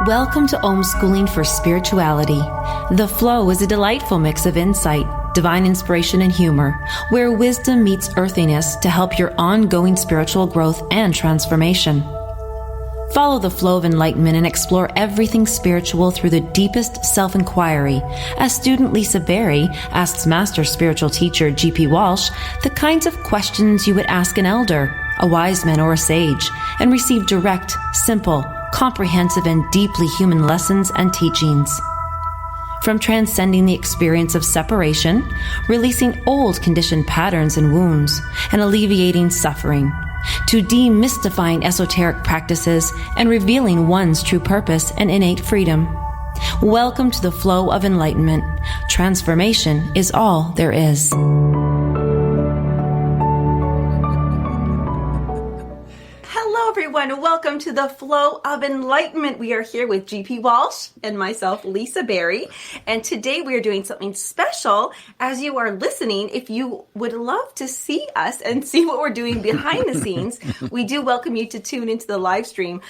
Welcome to Homeschooling for Spirituality. The Flow is a delightful mix of insight, divine inspiration, and humor, where wisdom meets earthiness to help your ongoing spiritual growth and transformation. Follow the flow of enlightenment and explore everything spiritual through the deepest self-inquiry, as student Lisa Berry asks Master Spiritual Teacher G.P. Walsh the kinds of questions you would ask an elder, a wise man, or a sage, and receive direct, simple, comprehensive, and deeply human lessons and teachings. From transcending the experience of separation, releasing old conditioned patterns and wounds, and alleviating suffering, to demystifying esoteric practices and revealing one's true purpose and innate freedom. Welcome to the Flow of Enlightenment. Transformation is all there is. Everyone, welcome to the Flow of Enlightenment. We are here with G.P. Walsh and myself, Lisa Berry, and today we are doing something special. As you are listening, if you would love to see us and see what we're doing behind the scenes, we do welcome you to tune into the live stream.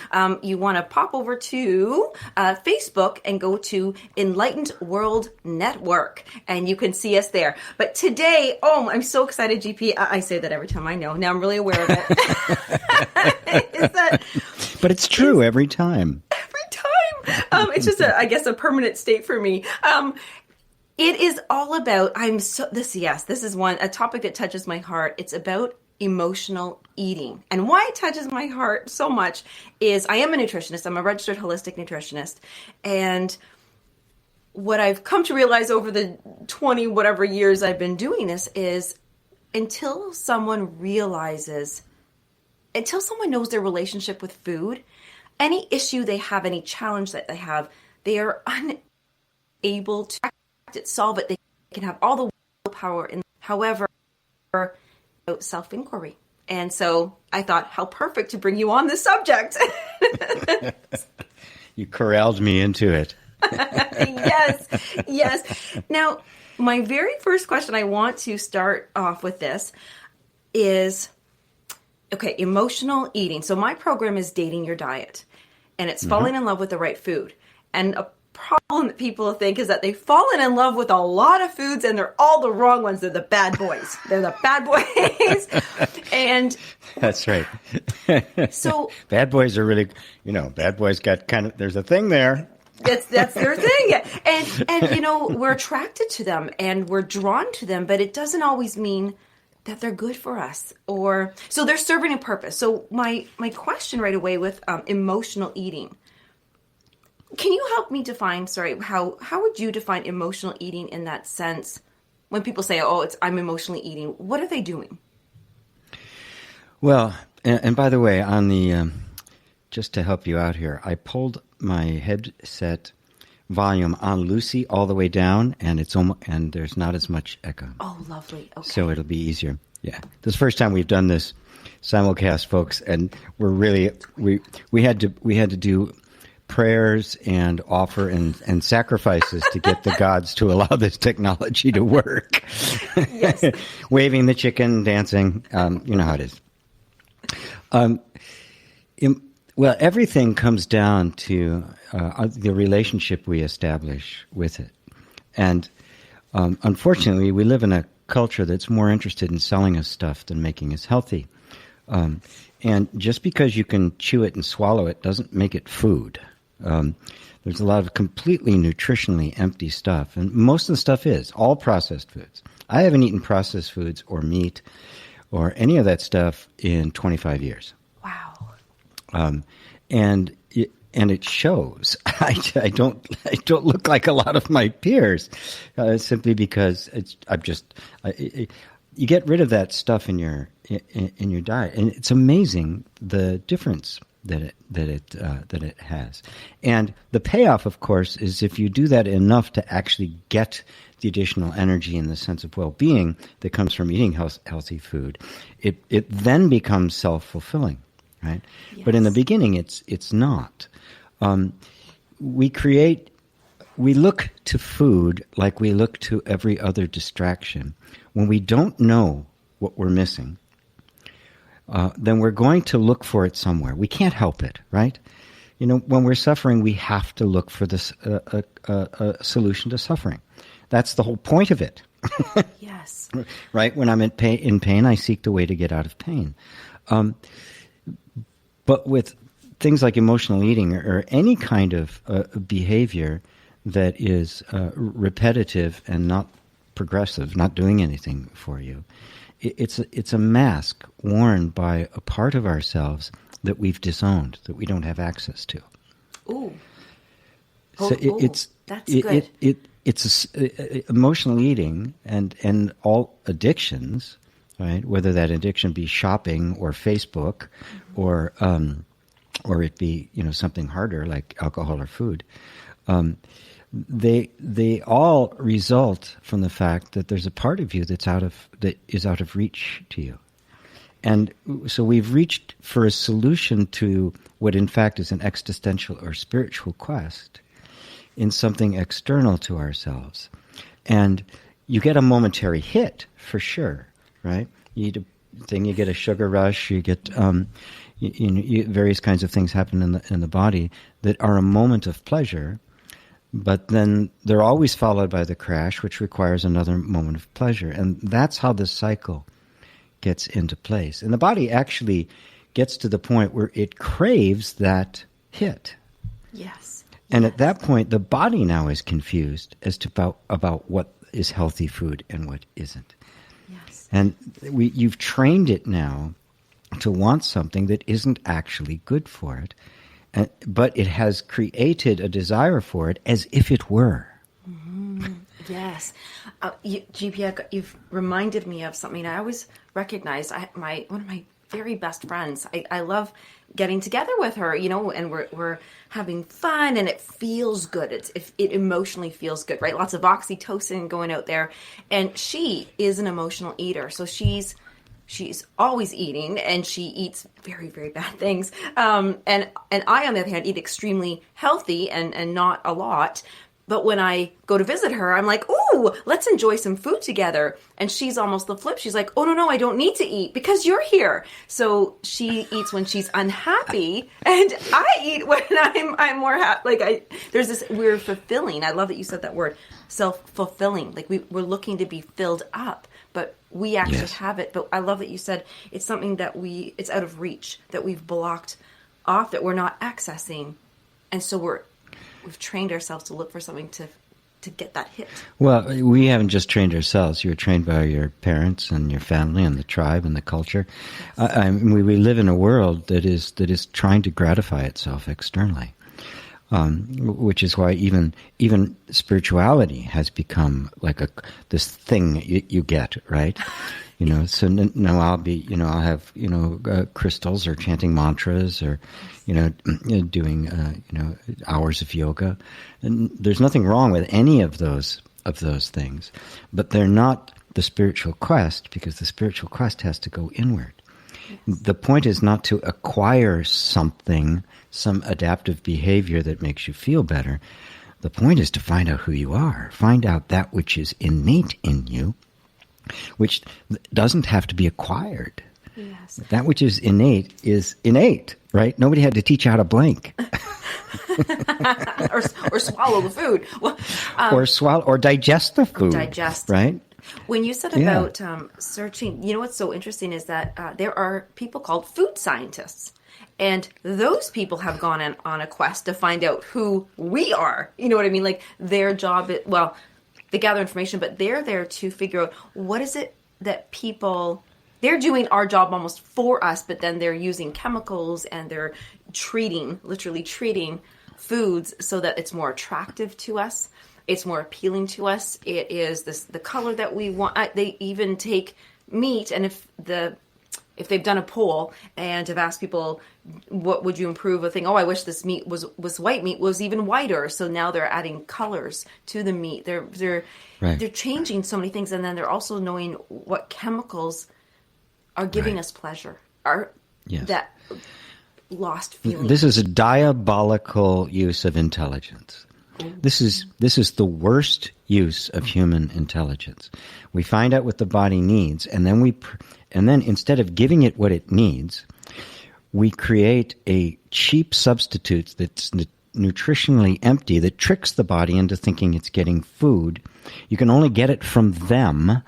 You want to pop over to Facebook and go to Enlightened World Network, and you can see us there. But today, I'm so excited, G.P. I say that every time I know. Now I'm really aware of it. But it's true every time. Every time. It's just, I guess, a permanent state for me. It is all about, this is a topic that touches my heart. It's about emotional eating. And why it touches my heart so much is I am a nutritionist. I'm a registered holistic nutritionist. And what I've come to realize over the 20 whatever years I've been doing this is until someone knows their relationship with food, any issue they have, any challenge that they have, they are unable to solve it. They can have all the willpower in, however, self-inquiry. And so I thought, how perfect to bring you on this subject. You corralled me into it. Yes. Now, my very first question I want to start off with this is, okay, emotional eating. So my program is Dating Your Diet, and it's falling in love with the right food. And a problem that people think is that they've fallen in love with a lot of foods, and they're all the wrong ones. They're the bad boys. They're the bad boys. And that's right. So bad boys are really, bad boys got there's a thing there. That's their thing. And we're attracted to them and we're drawn to them, but it doesn't always mean that they're good for us, so they're serving a purpose. So my question right away with emotional eating, can you help me define? How would you define emotional eating in that sense? When people say, I'm emotionally eating, what are they doing? Well, and by the way, on the just to help you out here, I pulled my headset volume on Lucy all the way down, and there's not as much echo. Oh, lovely. Okay. So it'll be easier. Yeah. This is the first time we've done this simulcast, folks, and we're really we had to do prayers and offer and sacrifices to get the gods to allow this technology to work. Yes. Waving the chicken, dancing, you know how it is. Well, everything comes down to the relationship we establish with it. And unfortunately, we live in a culture that's more interested in selling us stuff than making us healthy. And just because you can chew it and swallow it doesn't make it food. There's a lot of completely nutritionally empty stuff. And most of the stuff is all processed foods. I haven't eaten processed foods or meat or any of that stuff in 25 years. Wow. And it shows. I don't look like a lot of my peers, simply because you get rid of that stuff in your diet, and it's amazing the difference that it has. And the payoff, of course, is if you do that enough to actually get the additional energy and the sense of well-being that comes from eating healthy food, it then becomes self-fulfilling. Right? Yes. But in the beginning, it's not. We look to food like we look to every other distraction. When we don't know what we're missing, then we're going to look for it somewhere. We can't help it, right? when we're suffering, we have to look for this a solution to suffering. That's the whole point of it. Yes. Right? When I'm in pain, I seek the way to get out of pain. But with things like emotional eating or any kind of behavior that is repetitive and not progressive, not doing anything for you, it's a mask worn by a part of ourselves that we've disowned, that we don't have access to. Ooh. So that's good. It's emotional eating and all addictions, right? Whether that addiction be shopping or Facebook, or it be something harder like alcohol or food. They all result from the fact that there's a part of you that is out of reach to you. And so we've reached for a solution to what in fact is an existential or spiritual quest in something external to ourselves. And you get a momentary hit, for sure, right? You eat a thing, you get a sugar rush, you get various kinds of things happen in the body that are a moment of pleasure, but then they're always followed by the crash, which requires another moment of pleasure. And that's how the cycle gets into place. And the body actually gets to the point where it craves that hit. Yes. And at that point, the body now is confused as to about what is healthy food and what isn't. Yes. And you've trained it now to want something that isn't actually good for it, but it has created a desire for it as if it were. Mm-hmm. Yes. GP, you've reminded me of something I always recognize. One of my very best friends, I love getting together with her, and we're having fun, and it feels good. It emotionally feels good, right? Lots of oxytocin going out there. And she is an emotional eater. So she's always eating, and she eats very, very bad things. And I, on the other hand, eat extremely healthy and not a lot. But when I go to visit her, I'm like, ooh, let's enjoy some food together. And she's almost the flip. She's like, oh, no, I don't need to eat because you're here. So she eats when she's unhappy, and I eat when I'm more happy. There's this weird fulfilling. I love that you said that word, self-fulfilling. Like we're looking to be filled up, but we actually have it. But I love that you said it's something that it's out of reach, that we've blocked off, that we're not accessing. And so we've trained ourselves to look for something to get that hit. Well, we haven't just trained ourselves. You were trained by your parents and your family and the tribe and the culture. Yes. We live in a world that is trying to gratify itself externally, which is why even spirituality has become like this thing you get, right? So now I'll have crystals or chanting mantras or doing hours of yoga, and there's nothing wrong with any of those things, but they're not the spiritual quest, because the spiritual quest has to go inward. Yes. The point is not to acquire some adaptive behavior that makes you feel better. The point is to find out who you are, find out that which is innate in you, which doesn't have to be acquired. Yes. That which is innate, right? Nobody had to teach you how to blink. or swallow the food. Well, or swallow, or digest the food. Right? When you said about searching, what's so interesting is that there are people called food scientists. And those people have gone on a quest to find out who we are. You know what I mean? Like their job, they gather information, but they're there to figure out what is it that they're doing our job almost for us, but then they're using chemicals and they're literally treating foods so that it's more attractive to us. It's more appealing to us. It is the color that we want. They even take meat, and if they've done a poll and have asked people, what would you improve? A thing, I wish this meat was white meat was even whiter. So now they're adding colors to the meat. They're changing so many things, and then they're also knowing what chemicals are giving us pleasure. That lost feeling. This is a diabolical use of intelligence. This is the worst use of human intelligence. We find out what the body needs, and then instead of giving it what it needs, we create a cheap substitute that's nutritionally empty that tricks the body into thinking it's getting food. You can only get it from them,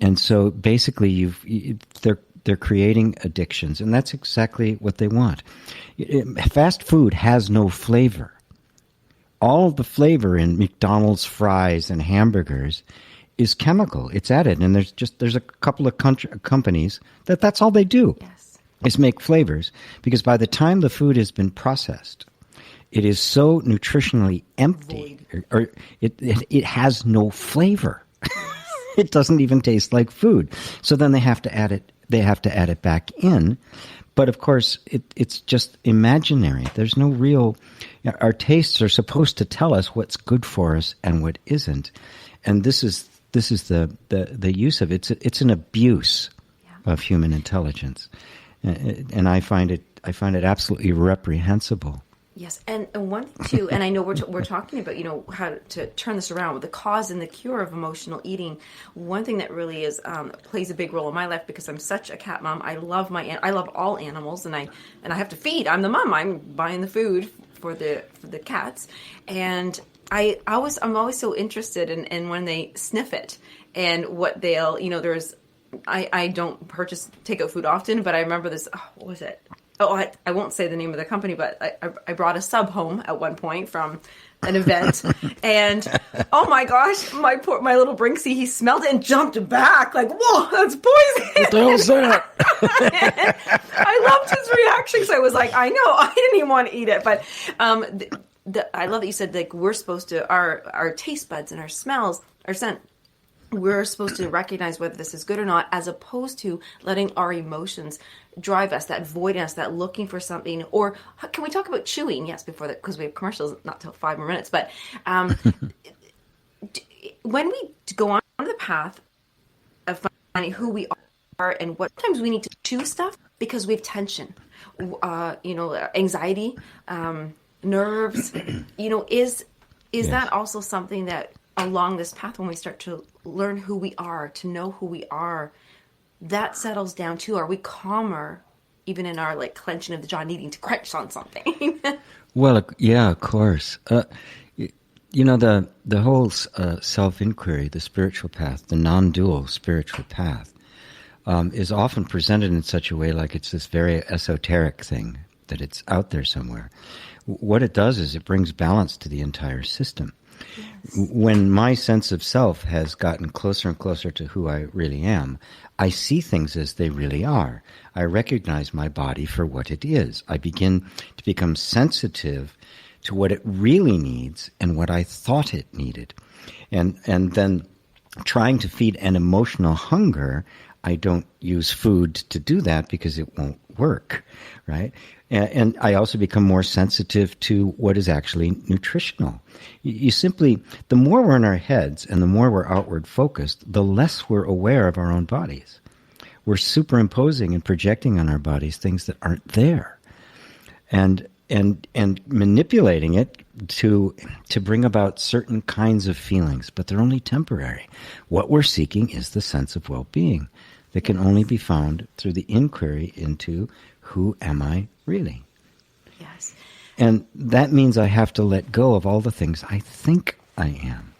and so basically they're creating addictions, and that's exactly what they want. Fast food has no flavor. All of the flavor in McDonald's fries and hamburgers is chemical. It's added, and there's a couple of companies that's all they do. Yes. Is make flavors, because by the time the food has been processed, it is so nutritionally empty, or it has no flavor. It doesn't even taste like food. So then they have to add it. They have to add it back in. But of course, it's just imaginary. There's no real. Our tastes are supposed to tell us what's good for us and what isn't, and this is the use of it. It's an abuse of human intelligence, and I find it absolutely reprehensible. Yes, and one thing too, and I know we're talking about, how to turn this around with the cause and the cure of emotional eating. One thing that really plays a big role in my life, because I'm such a cat mom. I love all animals, and I have to feed. I'm the mom. I'm buying the food for the cats, and I'm always so interested in when they sniff it and what they'll, I don't purchase takeout food often, but I remember this. What was it? Oh, I won't say the name of the company, but I brought a sub home at one point from an event, and oh my gosh, my little Brinksy, he smelled it and jumped back like, whoa, that's poison. What the hell's that? I loved his reaction, because I was like, I know, I didn't even want to eat it, but I love that you said, like, we're supposed to, our taste buds and our smells, our scent, we're supposed to recognize whether this is good or not, as opposed to letting our emotions drive us, that void in us, that looking for something. Or can we talk about chewing? Yes, before that, because we have commercials, not till 5 more minutes. But when we go on the path of finding who we are and what times we need to chew stuff because we have tension, anxiety, nerves, is Yes. that also something that along this path, when we start to learn who we are, to know who we are, that settles down too? Are we calmer even in our clenching of the jaw, needing to crunch on something? Well, yeah, of course. The whole self-inquiry, the spiritual path, the non-dual spiritual path, is often presented in such a way like it's this very esoteric thing, that it's out there somewhere. What it does is it brings balance to the entire system. Yes. When my sense of self has gotten closer and closer to who I really am, I see things as they really are. I recognize my body for what it is. I begin to become sensitive to what it really needs and what I thought it needed. And then trying to feed an emotional hunger, I don't use food to do that because it won't work, right? And I also become more sensitive to what is actually nutritional. You simply, the more we're in our heads and the more we're outward focused, the less we're aware of our own bodies. We're superimposing and projecting on our bodies things that aren't there, and manipulating it to bring about certain kinds of feelings, but they're only temporary. What we're seeking is the sense of well-being that can only be found through the inquiry into who am I really? Yes. And that means I have to let go of all the things I think I am.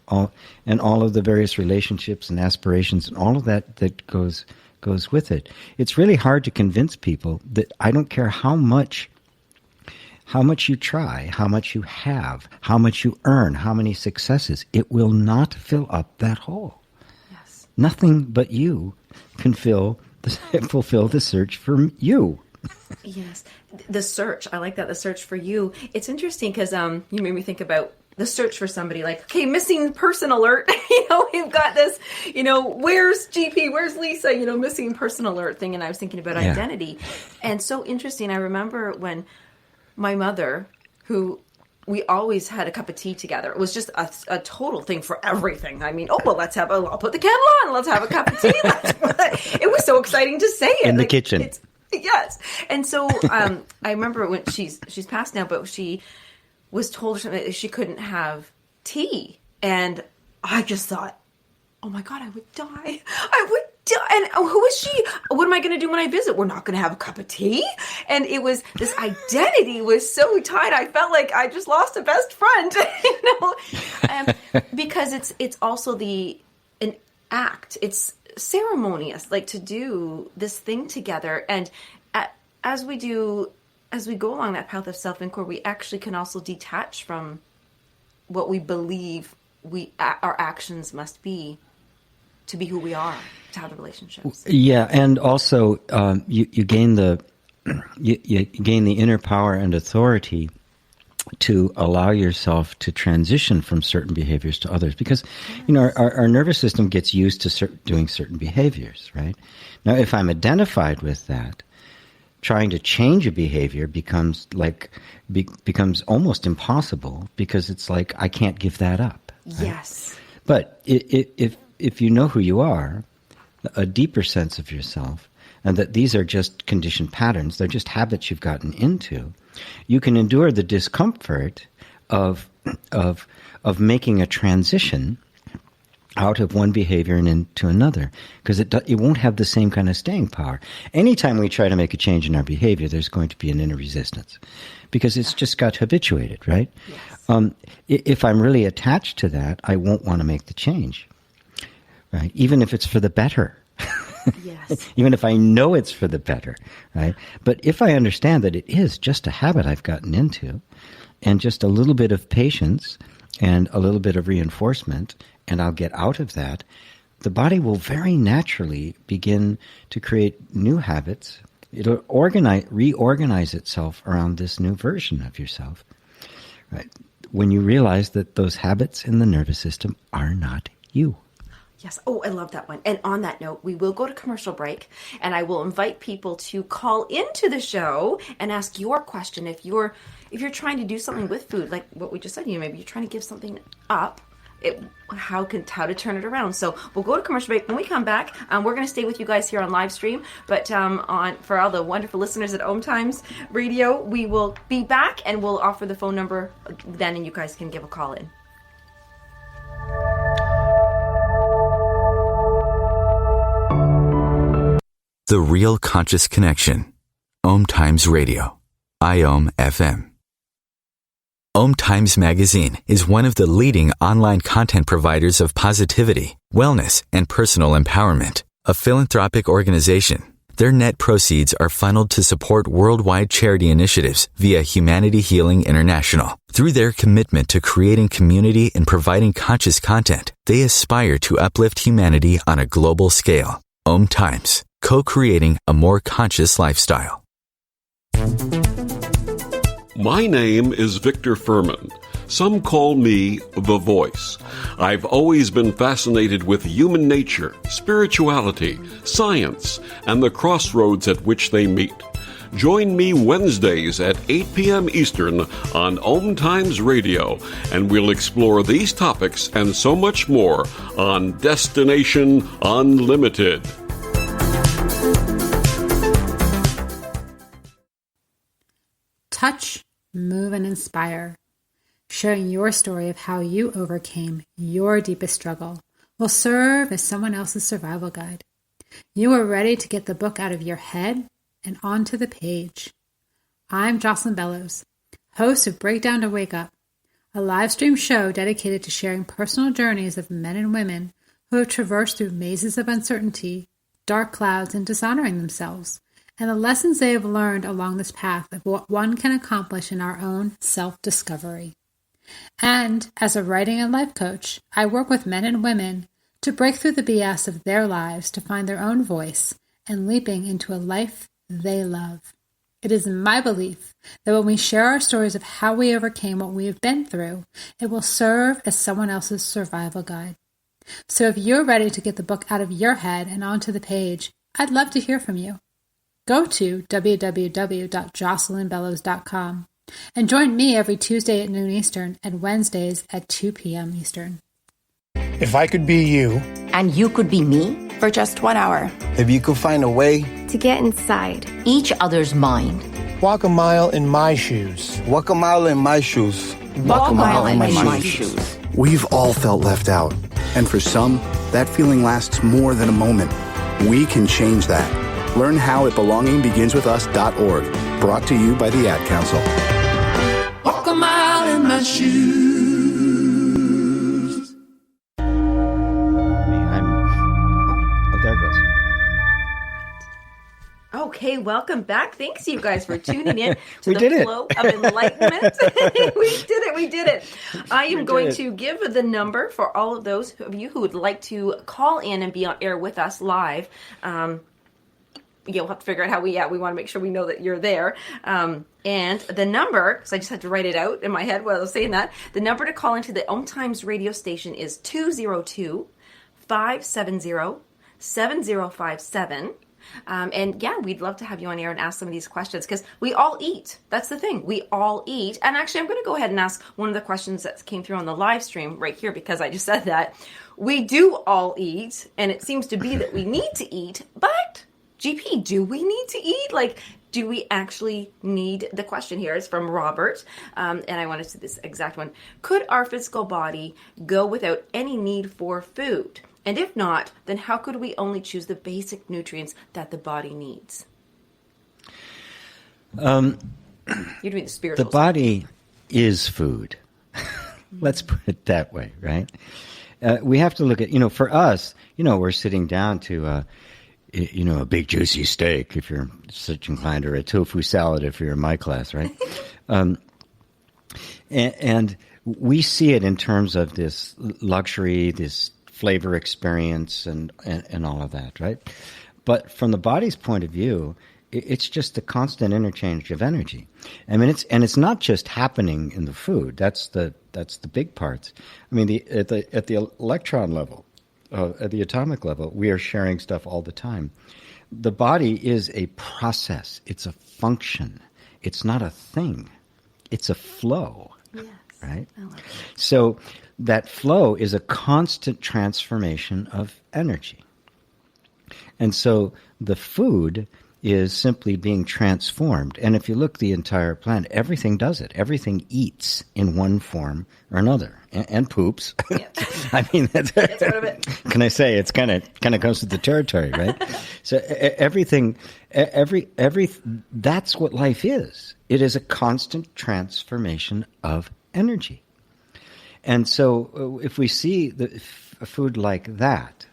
All of the various relationships and aspirations and all of that goes with it. It's really hard to convince people that I don't care how much you try, how much you have, how much you earn, how many successes, it will not fill up that hole. Yes. Nothing but you can fulfill the search for you. Yes. The search. I like that. The search for you. It's interesting because you made me think about the search for somebody, like, okay, missing person alert. We've got this, where's GP? Where's Lisa? Missing person alert thing. And I was thinking about identity. And so interesting. I remember when my mother, who we always had a cup of tea together. It was just a total thing for everything. I mean, I'll put the kettle on. Let's have a cup of tea. It was so exciting to say it. In the kitchen. Yes. And so I remember when she's passed now, but she was told that she couldn't have tea. And I just thought, oh my God, I would die. I would And who is she? What am I going to do when I visit? We're not going to have a cup of tea. And it was, this identity was so tight. I felt like I just lost a best friend, because it's also an act. It's ceremonious, like to do this thing together. And as we go along that path of self-inquiry, we actually can also detach from what we believe our actions must be to be who we are, to have the relationships. Yeah, and also you gain the inner power and authority to allow yourself to transition from certain behaviors to others, because our nervous system gets used to doing certain behaviors, right? Now, if I'm identified with that, trying to change a behavior becomes almost impossible, because it's like I can't give that up. Right? Yes. But if you know who you are, a deeper sense of yourself, and that these are just conditioned patterns, they're just habits you've gotten into, you can endure the discomfort of making a transition out of one behavior and into another, because it won't have the same kind of staying power. Anytime we try to make a change in our behavior, there's going to be an inner resistance, because it's just got habituated, right? Yes. If I'm really attached to that, I won't want to make the change, right? Even if it's for the better. Yes. Even if I know it's for the better, right? But if I understand that it is just a habit I've gotten into, and just a little bit of patience and a little bit of reinforcement, and I'll get out of that, the body will very naturally begin to create new habits. It'll reorganize itself around this new version of yourself, right? When you realize that those habits in the nervous system are not you. Yes. Oh, I love that one. And on that note, we will go to commercial break, and I will invite people to call into the show and ask your question. If you're trying to do something with food, like what we just said, maybe you're trying to give something up, how to turn it around. So we'll go to commercial break. When we come back, we're going to stay with you guys here on live stream, but for all the wonderful listeners at OMTimes Radio, we will be back, and we'll offer the phone number then, and you guys can give a call in. The Real Conscious Connection. OMTimes Radio. IOM FM. OMTimes Magazine is one of the leading online content providers of positivity, wellness, and personal empowerment. A philanthropic organization, their net proceeds are funneled to support worldwide charity initiatives via Humanity Healing International. Through their commitment to creating community and providing conscious content, they aspire to uplift humanity on a global scale. OMTimes, co-creating a more conscious lifestyle. My name is Victor Furman. Some call me The Voice. I've always been fascinated with human nature, spirituality, science, and the crossroads at which they meet. Join me Wednesdays at 8 p.m. Eastern on OMTimes Radio, and we'll explore these topics and so much more on Destination Unlimited. Touch, move, and inspire. Sharing your story of how you overcame your deepest struggle will serve as someone else's survival guide. You are ready to get the book out of your head and onto the page. I'm Jocelyn Bellows, host of Breakdown to Wake Up, a live stream show dedicated to sharing personal journeys of men and women who have traversed through mazes of uncertainty, dark clouds, and dishonoring themselves, and the lessons they have learned along this path of what one can accomplish in our own self-discovery. And as a writing and life coach, I work with men and women to break through the BS of their lives to find their own voice and leaping into a life they love. It is my belief that when we share our stories of how we overcame what we have been through, it will serve as someone else's survival guide. So if you're ready to get the book out of your head and onto the page, I'd love to hear from you. Go to www.jocelynbellows.com and join me every Tuesday at noon Eastern and Wednesdays at 2 p.m. Eastern. If I could be you, and you could be me, for just 1 hour, if you could find a way to get inside each other's mind, walk a mile in my shoes, walk a mile in my shoes, walk a mile in my shoes. We've all felt left out, and for some, that feeling lasts more than a moment. We can change that. Learn how at belongingbeginswithus.org. Brought to you by the Ad Council. Walk a mile in my shoes. There it goes. Okay, welcome back. Thanks, you guys, for tuning in to We the did it. Flow of Enlightenment. We did it. I am going to give the number for all of those of you who would like to call in and be on air with us live. You'll have to figure out how we want to make sure we know that you're there. And the number, because I just had to write it out in my head while I was saying that, the number to call into the OMTimes radio station is 202-570-7057. And yeah, we'd love to have you on air and ask some of these questions because we all eat. That's the thing. We all eat. And actually, I'm going to go ahead and ask one of the questions that came through on the live stream right here because I just said that. We do all eat, and it seems to be that we need to eat, but GP, do we need to eat? Like, do we actually need? The question here is from Robert, and I wanted to this exact one. Could our physical body go without any need for food? And if not, then how could we only choose the basic nutrients that the body needs? You're doing the spiritual The body is food. Let's put it that way, right? We have to look at, for us, we're sitting down to, a big juicy steak if you're such inclined, or a tofu salad if you're in my class, right? And we see it in terms of this luxury, this flavor experience and all of that, right? But from the body's point of view, it's just a constant interchange of energy. I mean, it's not just happening in the food. That's the big parts. I mean, at the electron level, at the atomic level, we are sharing stuff all the time. The body is a process. It's a function. It's not a thing. It's a flow. Yes. Right? I like that. So that flow is a constant transformation of energy. And so the food is simply being transformed. And if you look the entire planet, everything does it. Everything eats in one form or another, and poops. Yeah. I mean, that's part of it. Can I say it's kind of goes with the territory, right? So everything, that's what life is. It is a constant transformation of energy. And so if we see the food like that,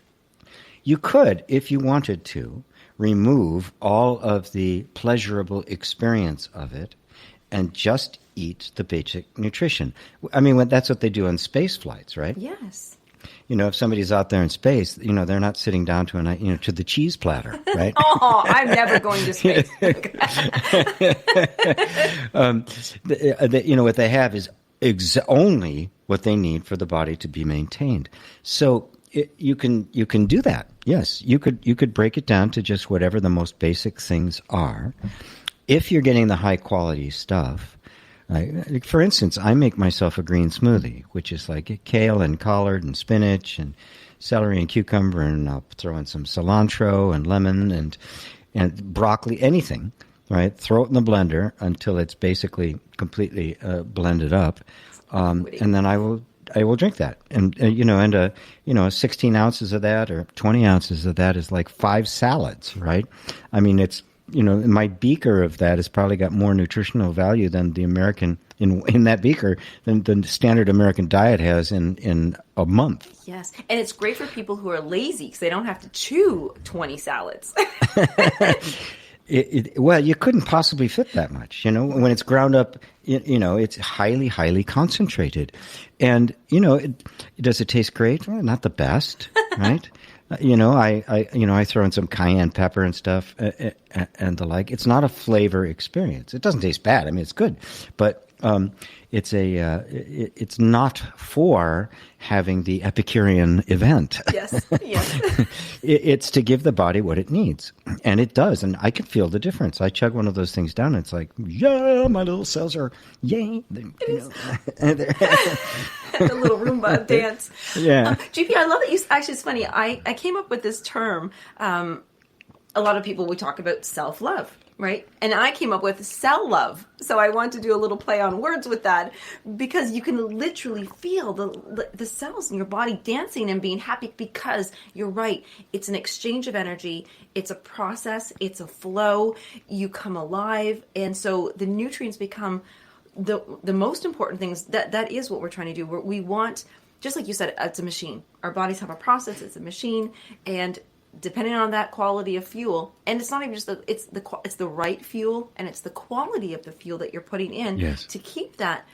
you could, if you wanted to, remove all of the pleasurable experience of it and just eat the basic nutrition. I mean, that's what they do on space flights, right? Yes. If somebody's out there in space, they're not sitting down to to the cheese platter, right? Oh, I'm never going to space. What they have is only what they need for the body to be maintained. So you can do that. Yes, you could break it down to just whatever the most basic things are. If you're getting the high quality stuff, like for instance, I make myself a green smoothie, which is like kale and collard and spinach and celery and cucumber, and I'll throw in some cilantro and lemon and broccoli, anything. Right, throw it in the blender until it's basically completely blended up, and then I will drink that. And 16 ounces of that or 20 ounces of that is like 5 salads, right? I mean, it's my beaker of that has probably got more nutritional value than the American in that beaker than the standard American diet has in a month. Yes, and it's great for people who are lazy because they don't have to chew 20 salads. Well, you couldn't possibly fit that much, when it's ground up, it's highly, highly concentrated. And, does it taste great? Well, not the best, right? I throw in some cayenne pepper and stuff and the like. It's not a flavor experience. It doesn't taste bad. I mean, it's good, but it's not for having the Epicurean event. Yes, yes. It's to give the body what it needs, and it does. And I can feel the difference. I chug one of those things down, and it's like, yeah, my little cells are, yay. The little Roomba dance. Yeah. GP, I love that you. Actually, it's funny. I came up with this term. A lot of people, we talk about self-love. right? And I came up with cell love. So I want to do a little play on words with that, because you can literally feel the cells in your body dancing and being happy, because you're right. It's an exchange of energy. It's a process. It's a flow. You come alive. And so the nutrients become the most important things. That is what we're trying to do. We want, just like you said, it's a machine. Our bodies have a process. It's a machine. And depending on that quality of fuel, and it's not even just it's the right fuel, and it's the quality of the fuel that you're putting in to keep that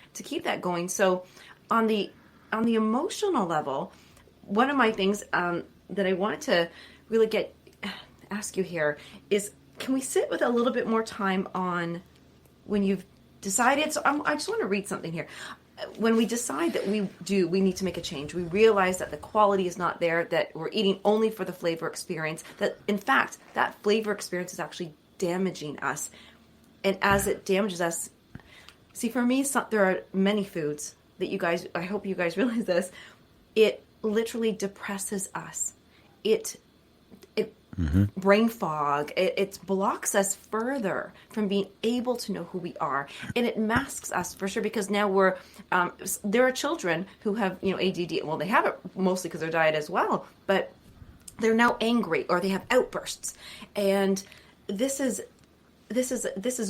going. So on the emotional level, one of my things that I wanted to really ask you here is, can we sit with a little bit more time on when you've decided? So I just want to read something here. When we decide that we need to make a change, we realize that the quality is not there, that we're eating only for the flavor experience, that in fact, that flavor experience is actually damaging us. And as it damages us, see, for me, there are many foods that I hope you guys realize this, it literally depresses us. It brain fog. It blocks us further from being able to know who we are, and it masks us for sure, because now there are children who have ADD. Well, they have it mostly because of their diet as well, but they're now angry or they have outbursts, and this is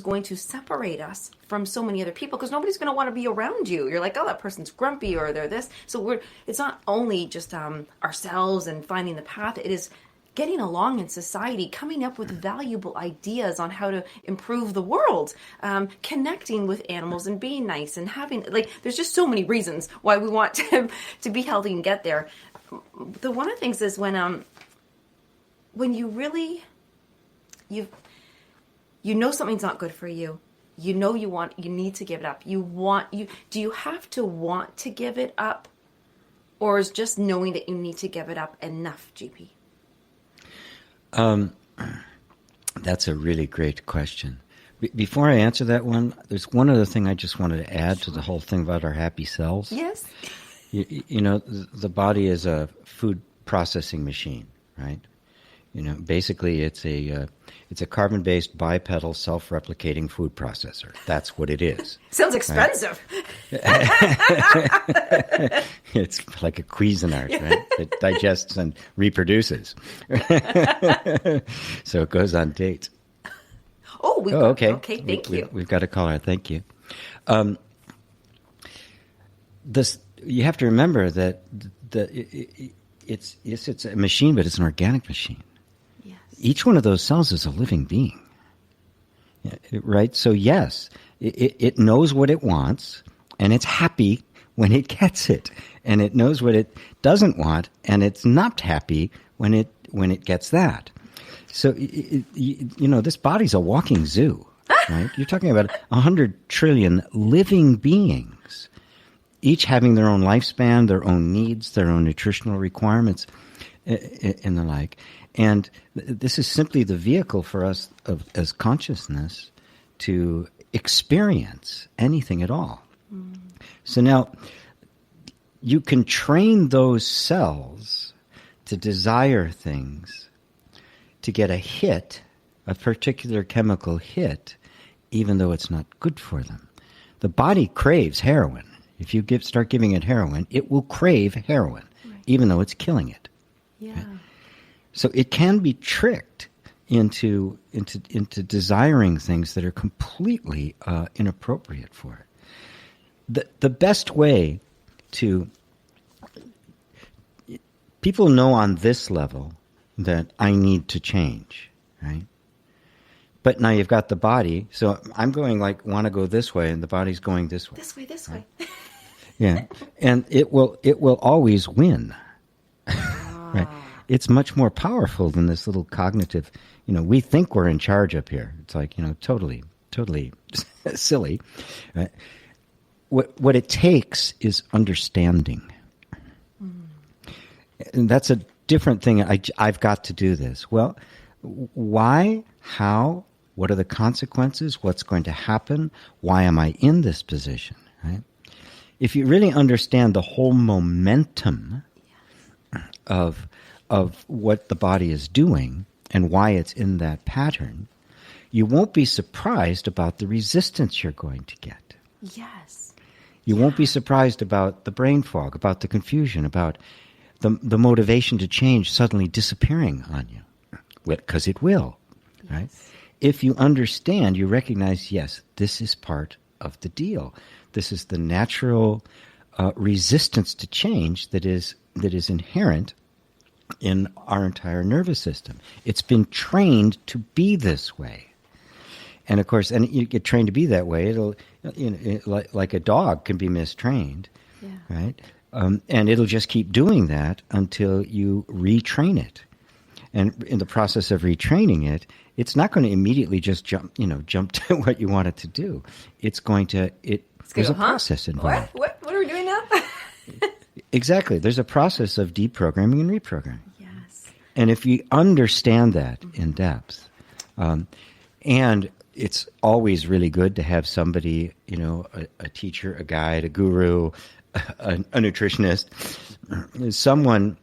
going to separate us from so many other people, because nobody's going to want to be around you. You're like, oh, that person's grumpy, or they're this. So it's not only just ourselves and finding the path. It is getting along in society, coming up with valuable ideas on how to improve the world, connecting with animals and being nice, and having, there's just so many reasons why we want to be healthy and get there. One of the things is when you really, you know something's not good for you, you need to give it up. Do you have to want to give it up, or is just knowing that you need to give it up enough, GP? That's a really great question. Before I answer that one, there's one other thing I just wanted to add to the whole thing about our happy cells. Yes. The body is a food processing machine, right? Basically it's a carbon-based bipedal self-replicating food processor. That's what it is. Sounds expensive. Right? It's like a Cuisinart, right? It digests and reproduces. So it goes on dates. Okay. Okay, thank you. We've got a caller. Thank you. You have to remember that it's a machine, but it's an organic machine. Yes. Each one of those cells is a living being, right? So yes, it knows what it wants, and it's happy when it gets it, and it knows what it doesn't want, and it's not happy when it gets that. So this body's a walking zoo, right? You're talking about 100 trillion living beings, each having their own lifespan, their own needs, their own nutritional requirements, and the like. And this is simply the vehicle for us as consciousness to experience anything at all. Mm. So now you can train those cells to desire things, to get a hit, a particular chemical hit, even though it's not good for them. The body craves heroin. If you start giving it heroin, it will crave heroin, right, even though it's killing it. Yeah. Right? So it can be tricked into desiring things that are completely inappropriate for it. The best way to people know on this level that I need to change, right? But now you've got the body, so I'm going want to go this way, and the body's going this way. This way. Yeah, and it will always win. Right? It's much more powerful than this little cognitive. We think we're in charge up here. It's totally silly. Right? What it takes is understanding, and that's a different thing. I've got to do this. Well, why? How? What are the consequences? What's going to happen? Why am I in this position? Right? If you really understand the whole momentum of what the body is doing and why it's in that pattern, you won't be surprised about the resistance you're going to get. Yes. You won't be surprised about the brain fog, about the confusion, about the motivation to change suddenly disappearing on you. Because it will, right? If you understand, you recognize, yes, this is part of the deal. This is the natural resistance to change that is inherent in our entire nervous system. It's been trained to be this way. And of course, and you get trained to be that way. It'll, like a dog can be mistrained, right? And it'll just keep doing that until you retrain it. And in the process of retraining it, it's not going to immediately just jump to what you want it to do. It's going to there's a process involved. What are we doing now? Exactly. There's a process of deprogramming and reprogramming. Yes. And if you understand that in depth, and it's always really good to have somebody, a teacher, a guide, a guru, a nutritionist, someone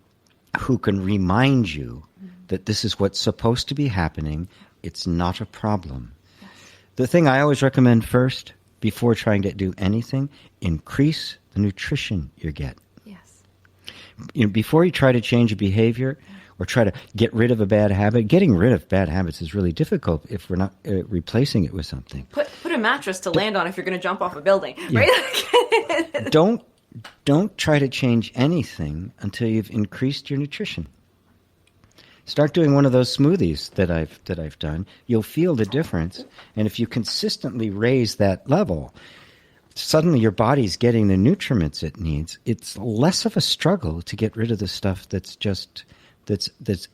who can remind you that this is what's supposed to be happening. It's not a problem. Yes. The thing I always recommend first, before trying to do anything, increase the nutrition you get. Yes. Before you try to change a behavior or try to get rid of a bad habit, getting rid of bad habits is really difficult if we're not replacing it with something. Put a mattress to land on if you're going to jump off a building, right? Don't try to change anything until you've increased your nutrition. Start doing one of those smoothies that I've done. You'll feel the difference, and if you consistently raise that level, suddenly your body's getting the nutriments it needs. It's less of a struggle to get rid of the stuff that's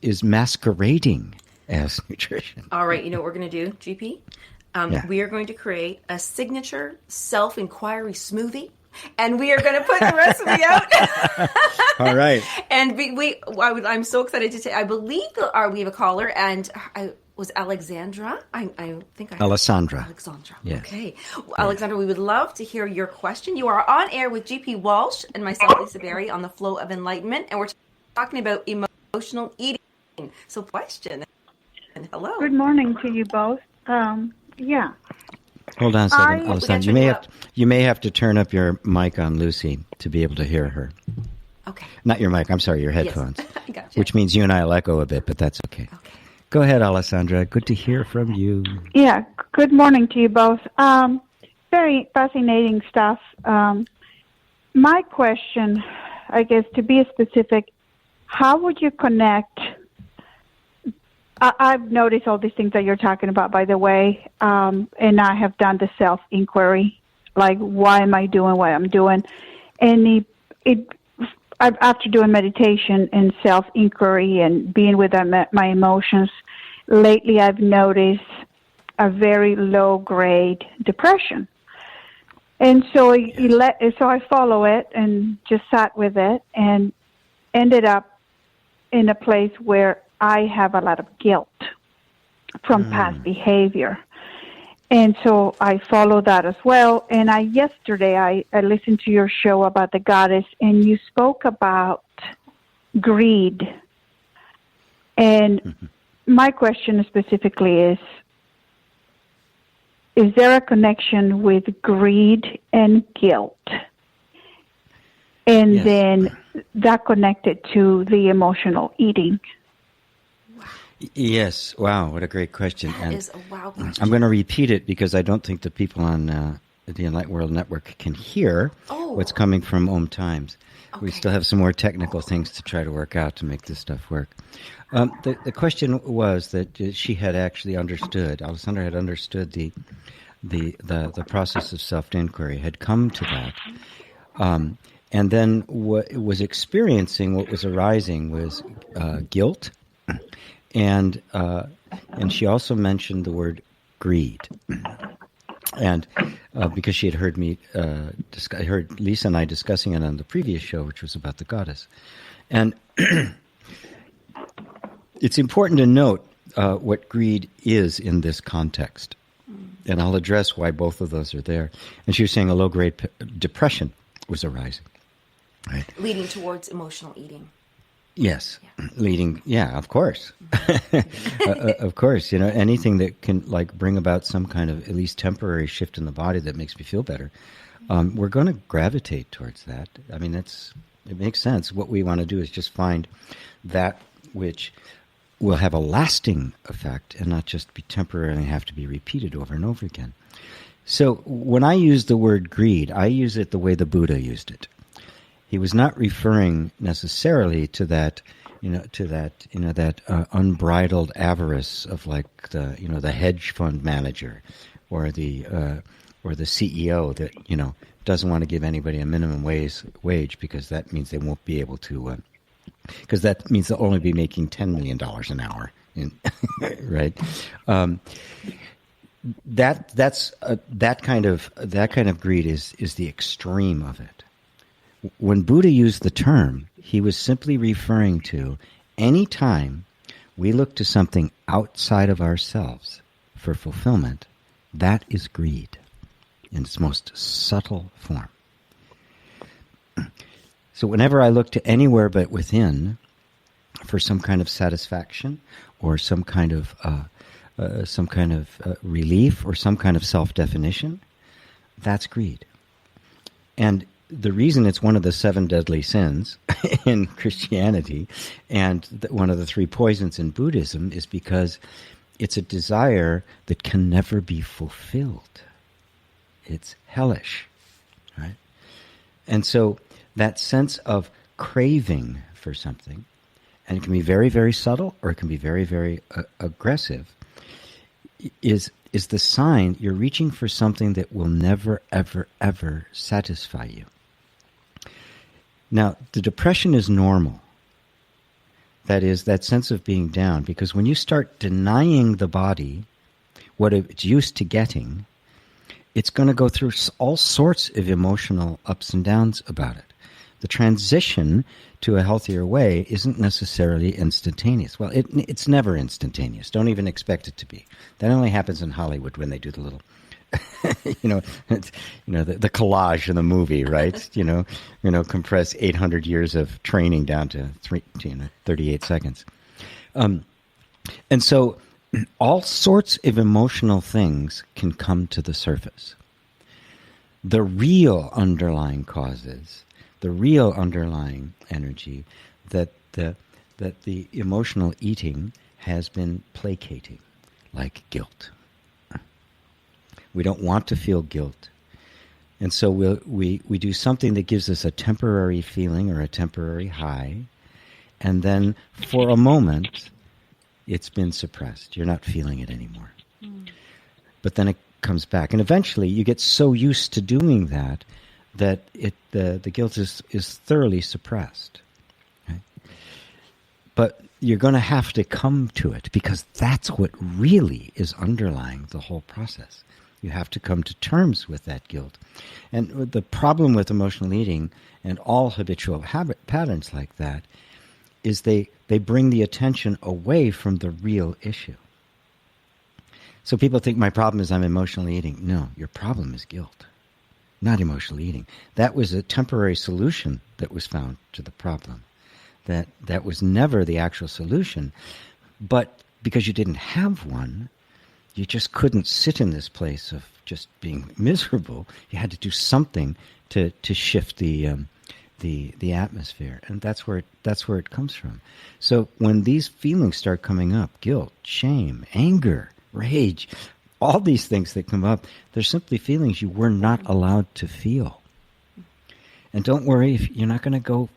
is masquerading as nutrition. All right, you know what we're going to do, GP? We are going to create a signature self-inquiry smoothie. And we are going to put the recipe out. All right. And I'm so excited to say, I believe we have a caller, and I was Alexandra. I think Alessandra. Alexandra. Yes. Okay. Well, Alexandra, we would love to hear your question. You are on air with GP Walsh and myself, Lisa Berry, on the Flow of Enlightenment, and we're talking about emotional eating. So, question. And hello. Good morning to you both. Hold on a second, Alessandra. You may have to turn up your mic on Lucy to be able to hear her. Okay. Not your mic. I'm sorry, your headphones. Yes. Gotcha. Which means you and I will echo a bit, but that's okay. Go ahead, Alessandra. Good to hear from you. Yeah. Good morning to you both. Very fascinating stuff. My question, I guess, to be specific, how would you connect? I've noticed all these things that you're talking about, by the way, and I have done the self-inquiry, like, why am I doing what I'm doing? And after doing meditation and self-inquiry and being with my emotions, lately I've noticed a very low-grade depression. And so I follow it and just sat with it and ended up in a place where I have a lot of guilt from past behavior. And so I follow that as well. And yesterday I listened to your show about the goddess, and you spoke about greed. And my question specifically is there a connection with greed and guilt? And then that connected to the emotional eating. Yes. Wow. What a great question. That is a wow question. I'm going to repeat it because I don't think the people on the Enlightened World Network can hear what's coming from OMTimes. Okay. We still have some more technical things to try to work out to make this stuff work. The question was that she had actually understood, Alessandra had understood the process of self-inquiry, had come to that, and then was experiencing what was arising was guilt. And she also mentioned the word greed, and because she had heard me, I heard Lisa and I discussing it on the previous show, which was about the goddess, and it's important to note what greed is in this context, and I'll address why both of those are there. And she was saying a low-grade depression was arising, right? Leading towards emotional eating. Yes, leading. Yeah, of course, of course. Anything that can bring about some kind of at least temporary shift in the body that makes me feel better. We're going to gravitate towards that. I mean, it makes sense. What we want to do is just find that which will have a lasting effect and not just be temporary and have to be repeated over and over again. So when I use the word greed, I use it the way the Buddha used it. He was not referring necessarily to that, unbridled avarice of the hedge fund manager, or the CEO that doesn't want to give anybody a minimum wage because that means they won't be able to, because that means they'll only be making $10 million an hour, right? That kind of greed is the extreme of it. When Buddha used the term, he was simply referring to any time we look to something outside of ourselves for fulfillment, that is greed in its most subtle form. So whenever I look to anywhere but within for some kind of satisfaction or some kind of relief or some kind of self-definition, that's greed. And the reason it's one of the 7 deadly sins in Christianity and one of the 3 poisons in Buddhism is because it's a desire that can never be fulfilled. It's hellish, right? And so that sense of craving for something, and it can be very, very subtle or it can be very, very aggressive, is the sign you're reaching for something that will never, ever, ever satisfy you. Now, the depression is normal. That is, that sense of being down, because when you start denying the body what it's used to getting, it's going to go through all sorts of emotional ups and downs about it. The transition to a healthier way isn't necessarily instantaneous. Well, it's never instantaneous. Don't even expect it to be. That only happens in Hollywood when they do the little, the collage in the movie, right? Compress 800 years of training down to 38 seconds. And so all sorts of emotional things can come to the surface. The real underlying causes, the real underlying energy that the emotional eating has been placating, like guilt. We don't want to feel guilt. And so we do something that gives us a temporary feeling or a temporary high, and then for a moment, it's been suppressed. You're not feeling it anymore. But then it comes back. And eventually you get so used to doing that the guilt is thoroughly suppressed. Right? But you're going to have to come to it, because that's what really is underlying the whole process. You have to come to terms with that guilt. And the problem with emotional eating and all habitual habit patterns like that is they bring the attention away from the real issue. So people think my problem is I'm emotionally eating. No, your problem is guilt, not emotional eating. That was a temporary solution that was found to the problem. That was never the actual solution. But because you didn't have one, you just couldn't sit in this place of just being miserable. You had to do something to shift the atmosphere, and that's where it comes from. So when these feelings start coming up, guilt, shame, anger, rage, all these things that come up, they're simply feelings you were not allowed to feel. And don't worry if you're not going to go,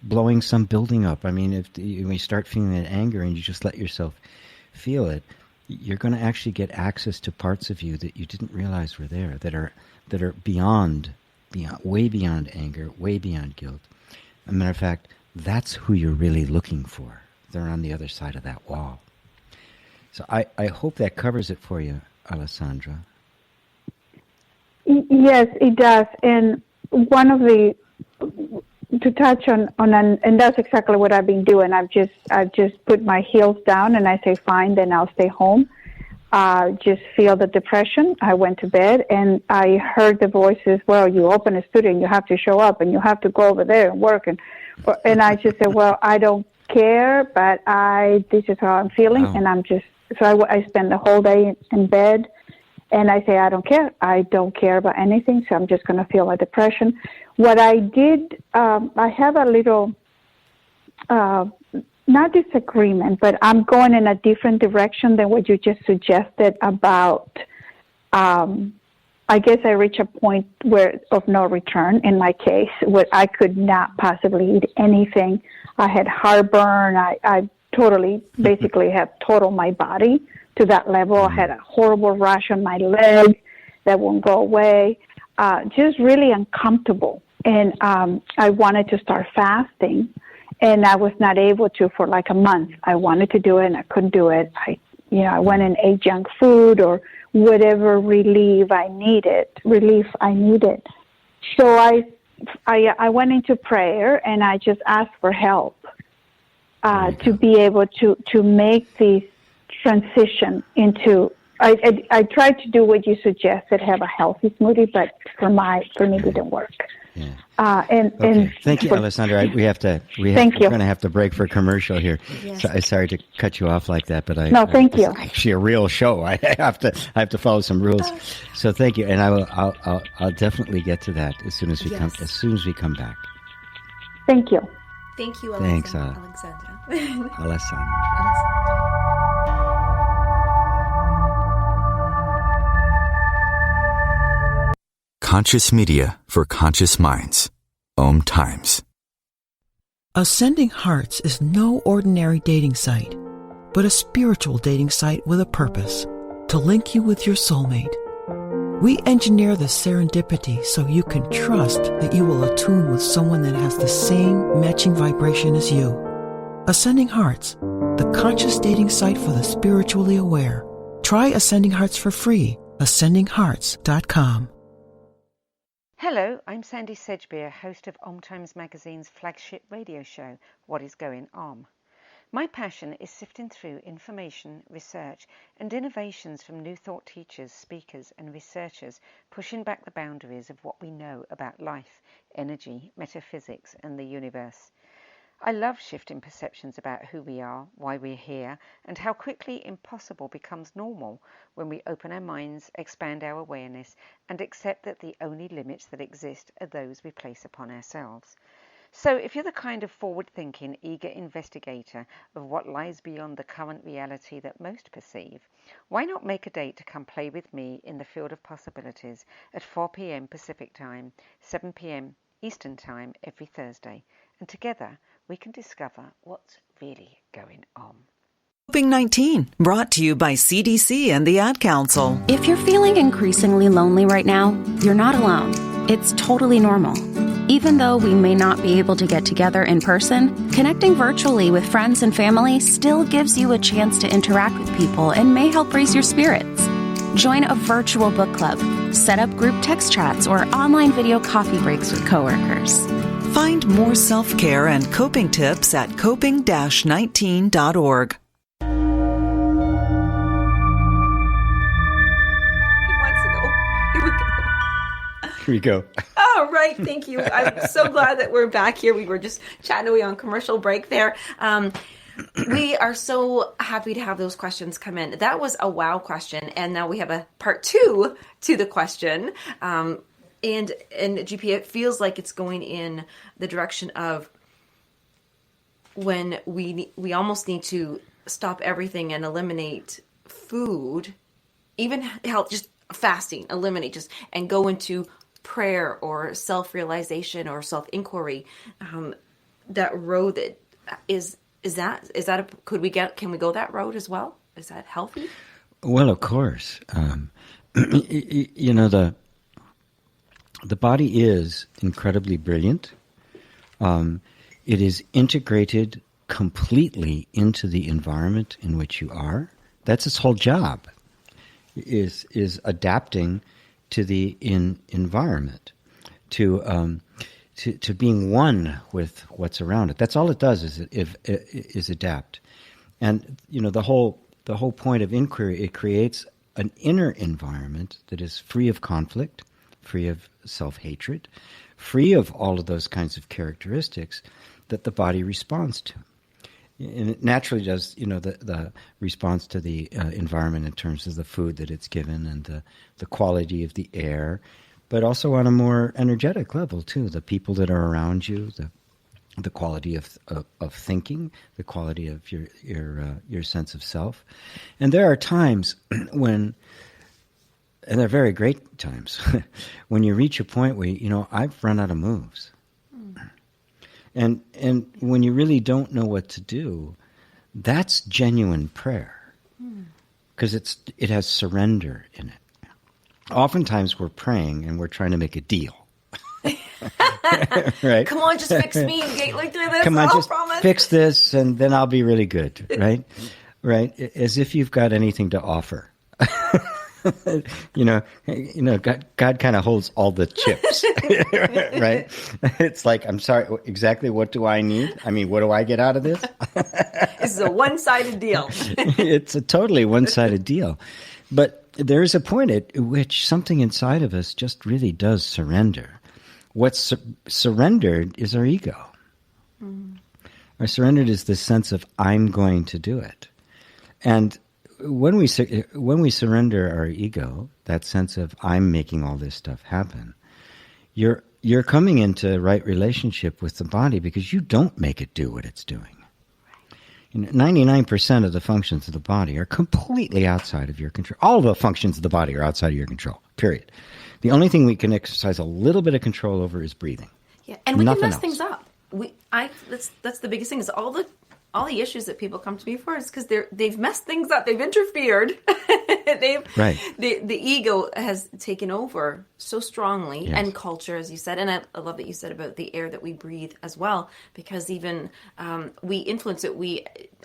blowing some building up. I mean, when you start feeling that anger and you just let yourself feel it, you're going to actually get access to parts of you that you didn't realize were there, that are beyond, way beyond anger, way beyond guilt. As a matter of fact, that's who you're really looking for. They're on the other side of that wall. So I hope that covers it for you, Alessandra. Yes, it does. And one of the, to touch on and that's exactly what I've been doing. I've just put my heels down and I say, fine, then I'll stay home. just feel the depression. I went to bed, and I heard the voices, well, you open a studio, and you have to show up, and you have to go over there and work. And I just said, well, I don't care, but this is how I'm feeling, wow. And I spend the whole day in bed, and I say, I don't care. I don't care about anything, so I'm just going to feel a depression. What I did, I have a little, not disagreement, but I'm going in a different direction than what you just suggested about, I guess I reached a point of no return in my case, where I could not possibly eat anything. I had heartburn. I totally, basically had totaled my body to that level. I had a horrible rash on my leg that won't go away. Just really uncomfortable. And I wanted to start fasting, and I was not able to for like a month. I wanted to do it, and I couldn't do it. I went and ate junk food or whatever relief I needed. So I went into prayer, and I just asked for help to be able to make this transition into. I tried to do what you suggested, have a healthy smoothie, but for me it didn't work. Yeah. And thank you, Alessandra. We're going to have to break for commercial here. Yes. So, sorry to cut you off like that, but thank you. It's actually a real show. I have to follow some rules. So thank you, and I'll definitely get to that as soon as we come back. Thank you. Thank you, Thanks, Alessandra. Alessandra. Conscious media for conscious minds. OMTimes. Ascending Hearts is no ordinary dating site, but a spiritual dating site with a purpose, to link you with your soulmate. We engineer the serendipity so you can trust that you will attune with someone that has the same matching vibration as you. Ascending Hearts, the conscious dating site for the spiritually aware. Try Ascending Hearts for free. AscendingHearts.com. Hello, I'm Sandy Sedgbeer, host of OMTimes magazine's flagship radio show, What is Going On? My passion is sifting through information, research, and innovations from new thought teachers, speakers, and researchers pushing back the boundaries of what we know about life, energy, metaphysics, and the universe. I love shifting perceptions about who we are, why we're here, and how quickly impossible becomes normal when we open our minds, expand our awareness, and accept that the only limits that exist are those we place upon ourselves. So if you're the kind of forward-thinking, eager investigator of what lies beyond the current reality that most perceive, why not make a date to come play with me in the field of possibilities at 4 p.m. Pacific Time, 7 p.m. Eastern Time every Thursday, and together we can discover what's really going on. Coping-19, brought to you by CDC and the Ad Council. If you're feeling increasingly lonely right now, you're not alone. It's totally normal. Even though we may not be able to get together in person, connecting virtually with friends and family still gives you a chance to interact with people and may help raise your spirits. Join a virtual book club, set up group text chats, or online video coffee breaks with coworkers. Find more self-care and coping tips at coping-19.org. Here we go. All right, thank you. I'm so glad that we're back here. We were just chatting away on commercial break there. We are so happy to have those questions come in. That was a wow question, and now we have a part 2 to the question. And GP, it feels like it's going in the direction of when we almost need to stop everything and eliminate food, even health, just fasting, eliminate just and go into prayer or self-realization or self-inquiry. That road that can we go that road as well? Is that healthy? Well, of course. The body is incredibly brilliant. It is integrated completely into the environment in which you are. That's its whole job, is adapting to the environment, to being one with what's around it. That's all it does is adapt. And the whole the whole point of inquiry, it creates an inner environment that is free of conflict, free of self-hatred, free of all of those kinds of characteristics that the body responds to. And it naturally does, the response to the environment in terms of the food that it's given and the quality of the air, but also on a more energetic level too. The people that are around you, the quality of thinking, the quality of your sense of self. And there are times when, and they're very great times, when you reach a point where, I've run out of moves. And when you really don't know what to do, that's genuine prayer, because it has surrender in it. Oftentimes we're praying and we're trying to make a deal. Right? Come on, just fix me. Get like through this. Come on, just promise. Fix this, and then I'll be really good. Right? Right? As if you've got anything to offer. God kind of holds all the chips, right? It's like, I'm sorry, exactly what do I need? I mean, what do I get out of this? This is a one-sided deal. It's a totally one-sided deal. But there is a point at which something inside of us just really does surrender. What's surrendered is our ego. Our surrendered is this sense of, I'm going to do it. And when we surrender our ego, that sense of I'm making all this stuff happen, you're coming into right relationship with the body, because you don't make it do what it's doing. 99% of the functions of the body are completely outside of your control. All the functions of the body are outside of your control, period. The only thing we can exercise a little bit of control over is breathing. Yeah, and we Nothing can mess else. things up. That's the biggest thing, is all the issues that people come to me for is because they've messed things up. They've interfered. Right. The ego has taken over so strongly, Yes. and culture, as you said. And I love that you said about the air that we breathe as well, because even we influence it.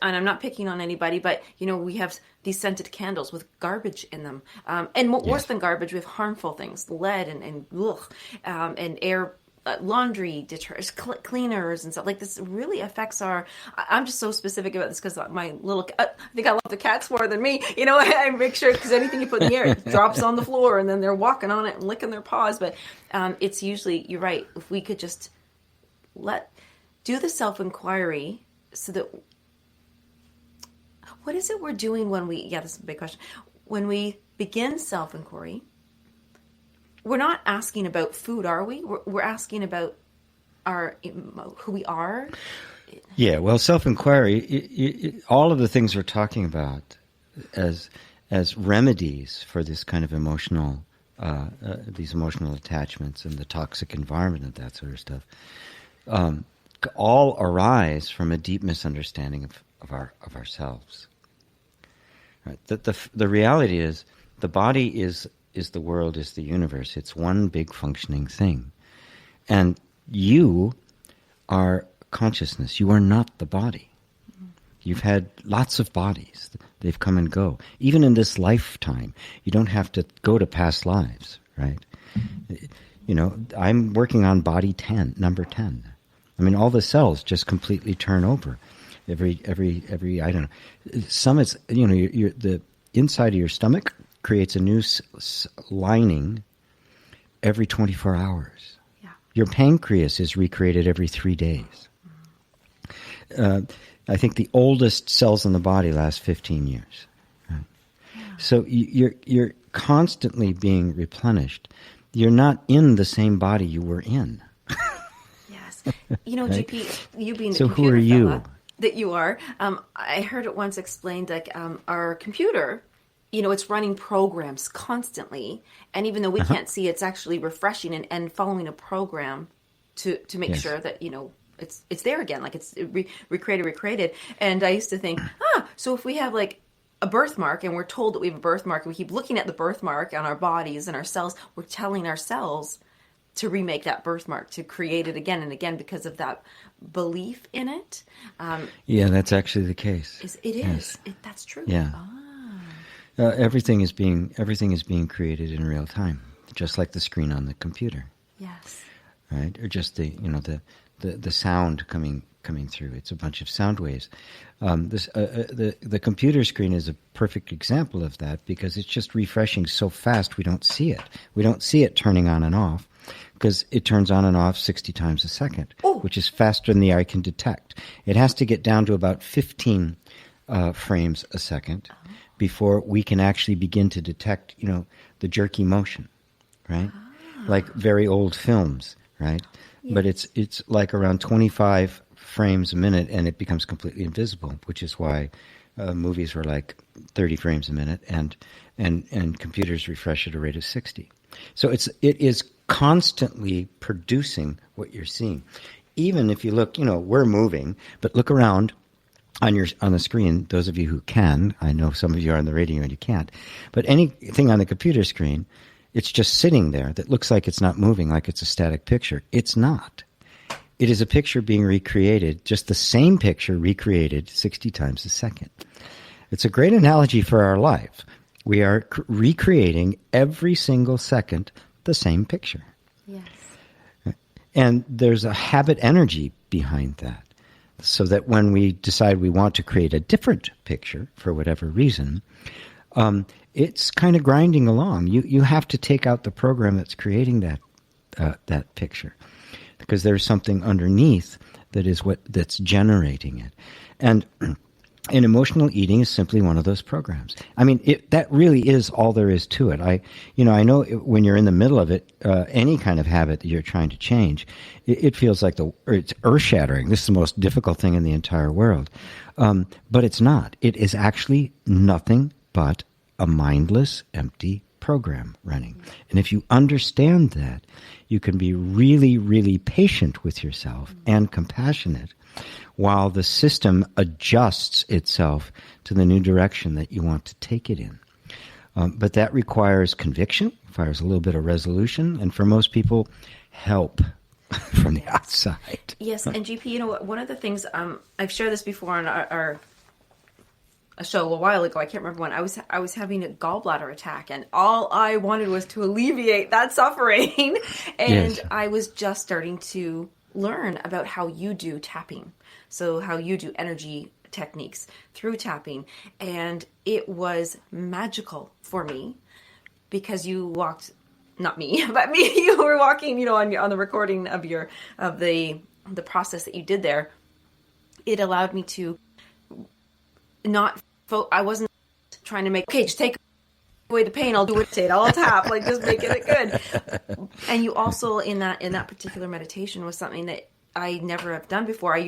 And I'm not picking on anybody, but we have these scented candles with garbage in them, and worse than garbage, we have harmful things, lead and air. Laundry detergents, cleaners and stuff like this really affects our. I'm just so specific about this because my little. I think I love the cats more than me. I make sure, because anything you put in the air, it drops on the floor, and then they're walking on it and licking their paws. But it's usually, you're right. If we could just do the self-inquiry, so that what is it we're doing when we? Yeah, this is a big question. When we begin self-inquiry. We're not asking about food, are we? We're asking about who we are. Yeah, well, self-inquiry, all of the things we're talking about as remedies for this kind of emotional, these emotional attachments and the toxic environment and that sort of stuff, all arise from a deep misunderstanding of ourselves. Right? The reality is, the body is the world, is the universe. It's one big functioning thing. And you are consciousness. You are not the body. You've had lots of bodies. They've come and go. Even in this lifetime, you don't have to go to past lives, right? I'm working on body 10, number 10. I mean, all the cells just completely turn over. Every I don't know. Some is, the inside of your stomach creates a new lining every 24 hours. Yeah. Your pancreas is recreated every 3 days. I think the oldest cells in the body last 15 years. Right? Yeah. So you're constantly being replenished. You're not in the same body you were in. Yes. Right? GP, you being the so computer who are you? fella that you are, I heard it once explained, like our computer, it's running programs constantly, and even though we can't see, it's actually refreshing and following a program to make sure that it's there again, like it's recreated. And I used to think, so if we have like a birthmark, and we're told that we have a birthmark, and we keep looking at the birthmark on our bodies and our cells, we're telling ourselves to remake that birthmark, to create it again and again because of that belief in it. Yeah, that's actually the case. It is. That's true. Yeah. Everything is being created in real time, just like the screen on the computer. Yes. Right, or just the sound coming coming through. It's a bunch of sound waves. The computer screen is a perfect example of that because it's just refreshing so fast we don't see it. We don't see it turning on and off because it turns on and off 60 times a second, which is faster than the eye can detect. It has to get down to about 15 frames a second before we can actually begin to detect, the jerky motion, right? Like very old films, right? Yes. But it's like around 25 frames a minute, and it becomes completely invisible, which is why movies were like 30 frames a minute, and computers refresh at a rate of 60. So it is constantly producing what you're seeing. Even if you look, we're moving, but look around on the screen. Those of you who can, I know some of you are on the radio and you can't, but anything on the computer screen, it's just sitting there that looks like it's not moving, like it's a static picture. It's not. It is a picture being recreated, just the same picture recreated 60 times a second. It's a great analogy for our life. We are recreating every single second the same picture. Yes. And there's a habit energy behind that. So that when we decide we want to create a different picture for whatever reason, it's kind of grinding along. You have to take out the program that's creating that picture, because there's something underneath that's generating it. And emotional eating is simply one of those programs. I mean, that really is all there is to it. I know when you're in the middle of it, any kind of habit that you're trying to change, it feels like it's earth-shattering. This is the most difficult thing in the entire world. But it's not. It is actually nothing but a mindless, empty program running. And if you understand that, you can be really, really patient with yourself and compassionate while the system adjusts itself to the new direction that you want to take it in. But that requires conviction, requires a little bit of resolution, and for most people, help from the outside. Yes, and GP, one of the things, I've shared this before on a show a while ago, I can't remember when, I was having a gallbladder attack, and all I wanted was to alleviate that suffering. And yes. I was just starting to learn about how you do tapping. So how you do energy techniques through tapping. And it was magical for me because you walked, not me, but me, you were walking, on the recording of the process that you did there. It allowed me to I wasn't trying to just take away the pain, I'll do it, I'll tap, just making it good. And you also, in that particular meditation, was something that I never have done before.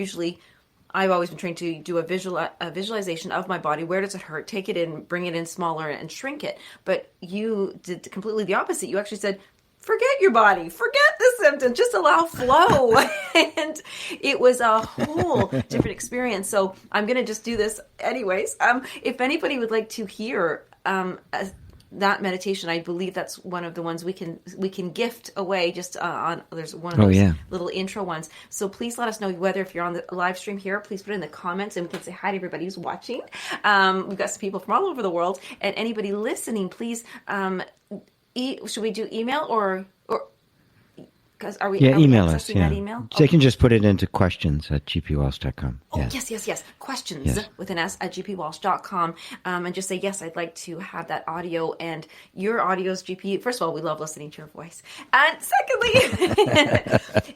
I've always been trained to do a visualization of my body. Where does it hurt? Take it in, bring it in smaller, and shrink it. But you did completely the opposite. You actually said, forget your body, forget the symptoms, just allow flow. And it was a whole different experience. So I'm going to just do this anyways. If anybody would like to hear that meditation, I believe that's one of the ones we can gift away just on, there's one of those little intro ones. So please let us know whether if you're on the live stream here, please put it in the comments and we can say hi to everybody who's watching. We've got some people from all over the world, and anybody listening, please, should we do email or because are we email us, that email? So you can just put it into questions@gpwalsh.com. Oh, yes. Questions with an S at gpwalsh.com. And just say, yes, I'd like to have that audio. And your audio's GP. First of all, we love listening to your voice. And secondly,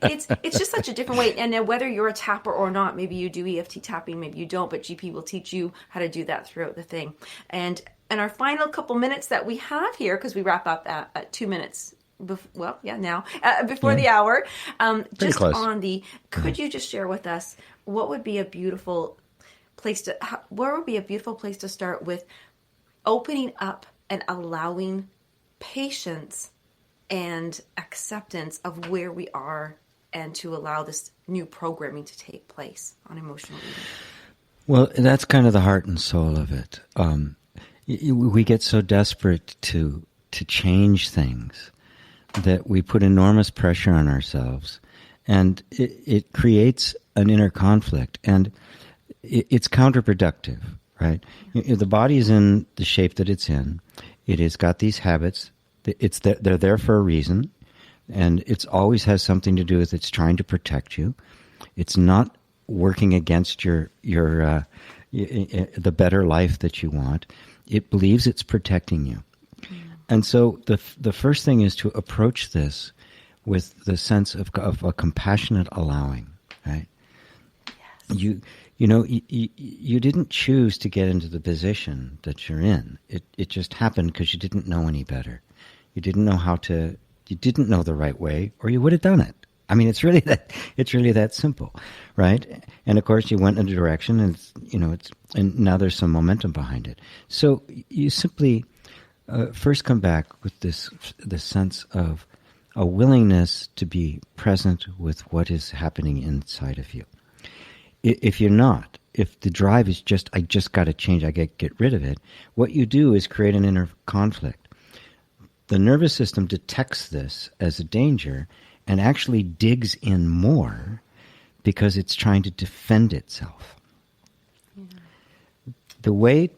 it's just such a different way. And whether you're a tapper or not, maybe you do EFT tapping, maybe you don't, but GP will teach you how to do that throughout the thing. And our final couple minutes that we have here, because we wrap up at 2 minutes. Before the hour, just close. Could you just share with us what would be a beautiful place to start with opening up and allowing patience and acceptance of where we are and to allow this new programming to take place on emotional eating? Well, that's kind of the heart and soul of it. We get so desperate to change things that we put enormous pressure on ourselves, and it creates an inner conflict, and it's counterproductive, right? The body is in the shape that it's in. It has got these habits. They're there for a reason, and it always has something to do with it's trying to protect you. It's not working against the better life that you want. It believes it's protecting you. And so the first thing is to approach this with the sense of a compassionate allowing, right? Yes. You didn't choose to get into the position that you're in. It just happened because you didn't know any better. You didn't know the right way, or you would have done it. I mean, it's really that simple, right? And of course, you went in a direction, and and now there's some momentum behind it. So you simply first come back with this sense of a willingness to be present with what is happening inside of you. If you're not, if the drive is just, I just got to change, I get rid of it, what you do is create an inner conflict. The nervous system detects this as a danger and actually digs in more because it's trying to defend itself. Yeah. The way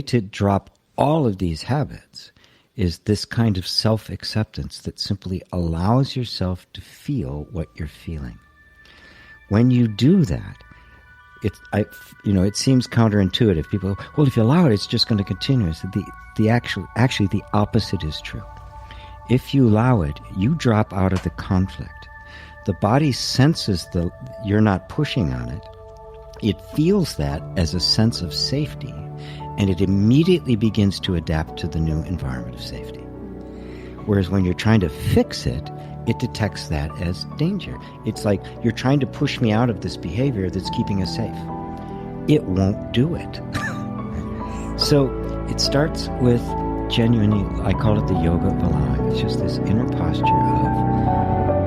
to drop all of these habits is this kind of self-acceptance that simply allows yourself to feel what you're feeling. When you do that, it seems counterintuitive. People, well, if you allow it, it's just going to continue. So actually, the opposite is true. If you allow it, you drop out of the conflict. The body senses you're not pushing on it. It feels that as a sense of safety, and it immediately begins to adapt to the new environment of safety. Whereas when you're trying to fix it, it detects that as danger. It's like you're trying to push me out of this behavior that's keeping us safe. It won't do it. So it starts with genuinely, I call it the yoga of allowing. It's just this inner posture of